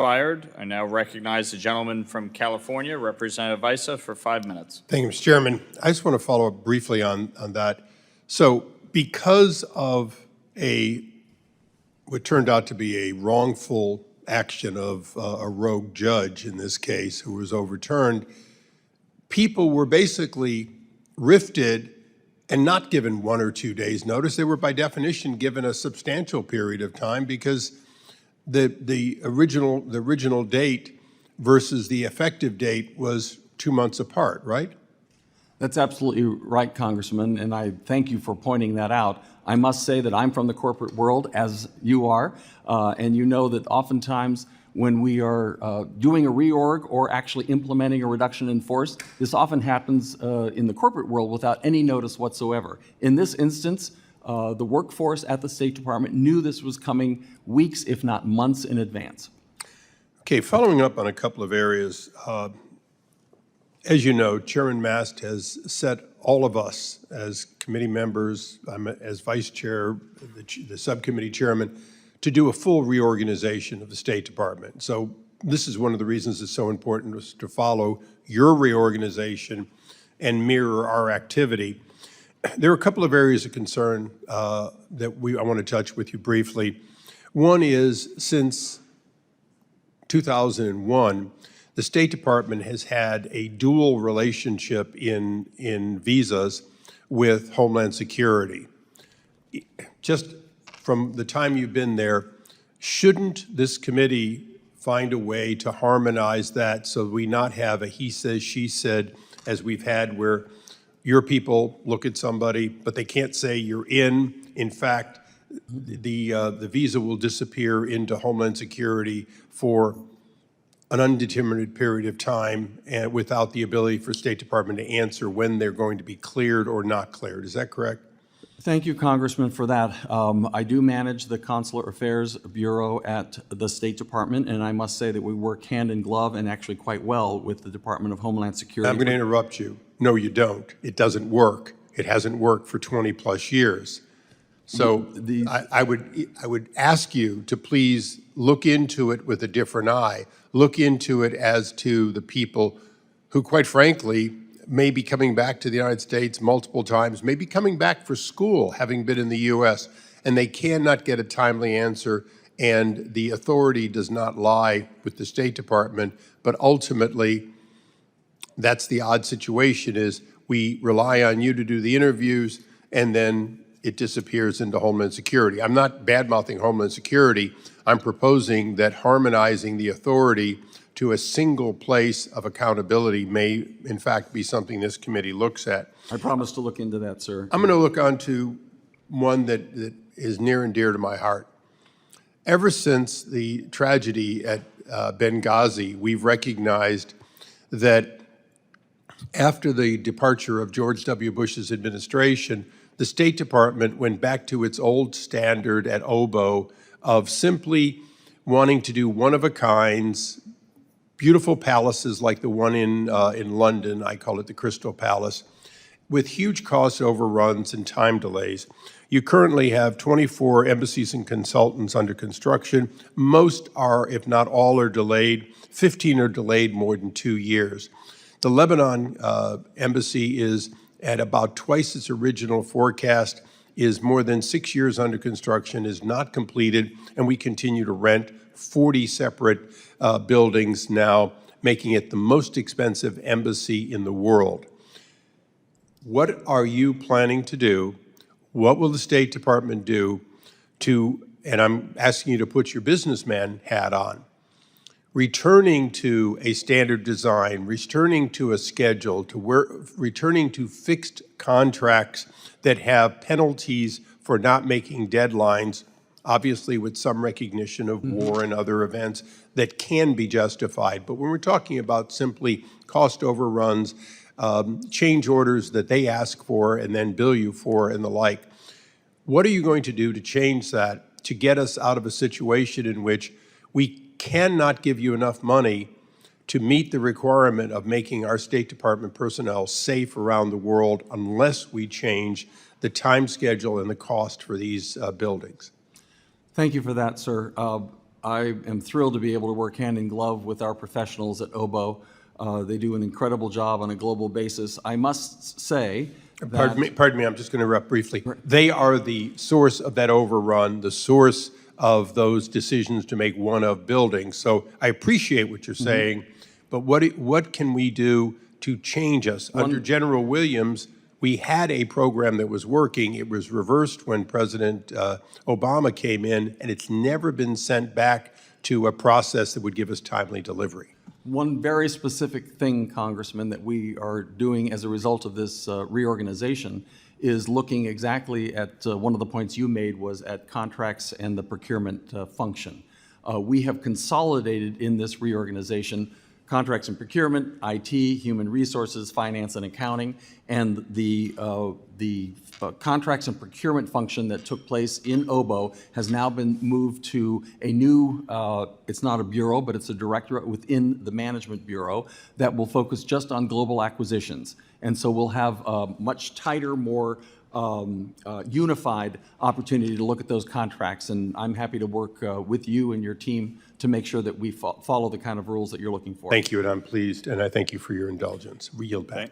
Expired. I now recognize the gentleman from California, Representative Issa, for 5 minutes. Thank you, Mr. Chairman. I just want to follow up briefly on that. So because of what turned out to be a wrongful action of a rogue judge in this case who was overturned, people were basically rifted and not given 1 or 2 days notice. They were by definition given a substantial period of time because the original date versus the effective date was 2 months apart, right? That's absolutely right, Congressman, and I thank you for pointing that out. I must say that I'm from the corporate world, as you are, and you know that oftentimes when we are doing a reorg or actually implementing a reduction in force, this often happens in the corporate world without any notice whatsoever. In this instance, the workforce at the State Department knew this was coming weeks, if not months in advance. Okay, following up on a couple of areas, as you know, Chairman Mast has set all of us as committee members, I'm as vice chair, the subcommittee chairman, to do a full reorganization of the State Department. So this is one of the reasons it's so important was to follow your reorganization and mirror our activity. There are a couple of areas of concern that I want to touch with you briefly. One is since 2001, the State Department has had a dual relationship in visas with Homeland Security. Just from the time you've been there, shouldn't this committee find a way to harmonize that so we not have a he says, she said, as we've had where your people look at somebody, but they can't say you're in. In fact, the visa will disappear into Homeland Security for an undetermined period of time and without the ability for State Department to answer when they're going to be cleared or not cleared. Is that correct? Thank you, Congressman, for that. I do manage the Consular Affairs Bureau at the State Department, and I must say that we work hand in glove and actually quite well with the Department of Homeland Security. I'm going to interrupt you. No, you don't. It doesn't work. It hasn't worked for 20 plus years. So I would ask you to please look into it with a different eye. Look into it as to the people who, quite frankly, may be coming back to the United States multiple times, may be coming back for school, having been in the U.S., and they cannot get a timely answer, and the authority does not lie with the State Department, but ultimately, that's the odd situation is we rely on you to do the interviews, and then it disappears into Homeland Security. I'm not bad-mouthing Homeland Security. I'm proposing that harmonizing the authority to a single place of accountability may, in fact, be something this committee looks at. I promise to look into that, sir. I'm going to look on to one that is near and dear to my heart. Ever since the tragedy at Benghazi, we've recognized that after the departure of George W. Bush's administration, the State Department went back to its old standard at OBO of simply wanting to do one-of-a-kinds, beautiful palaces like the one in London, I call it the Crystal Palace, with huge cost overruns and time delays. You currently have 24 embassies and consultants under construction. Most are, if not all, are delayed. 15 are delayed more than 2 years. The Lebanon embassy is at about twice its original forecast, is more than 6 years under construction, is not completed, and we continue to rent 40 separate buildings now, making it the most expensive embassy in the world. What are you planning to do? What will the State Department do to, and I'm asking you to put your businessman hat on, returning to a standard design, returning to a schedule, returning to fixed contracts that have penalties for not making deadlines, obviously with some recognition of war and other events that can be justified. But when we're talking about simply cost overruns, change orders that they ask for and then bill you for and the like, what are you going to do to change that to get us out of a situation in which we cannot give you enough money to meet the requirement of making our State Department personnel safe around the world unless we change the time schedule and the cost for these buildings? Thank you for that, sir. I am thrilled to be able to work hand in glove with our professionals at OBO. They do an incredible job on a global basis. I must say that... Pardon me, I'm just going to interrupt briefly. They are the source of that overrun, the source of those decisions to make one of buildings. So I appreciate what you're saying, but what can we do to change us? Under General Williams, we had a program that was working. It was reversed when President Obama came in, and it's never been sent back to a process that would give us timely delivery. One very specific thing, Congressman, that we are doing as a result of this reorganization is looking exactly at one of the points you made was at contracts and the procurement function. We have consolidated in this reorganization contracts and procurement, IT, human resources, finance and accounting, and the contracts and procurement function that took place in OBO has now been moved to a new, it's not a bureau, but it's a directorate within the Management Bureau that will focus just on global acquisitions. And so we'll have a much tighter, more unified opportunity to look at those contracts. And I'm happy to work with you and your team to make sure that we follow the kind of rules that you're looking for. Thank you, and I'm pleased, and I thank you for your indulgence. We yield back.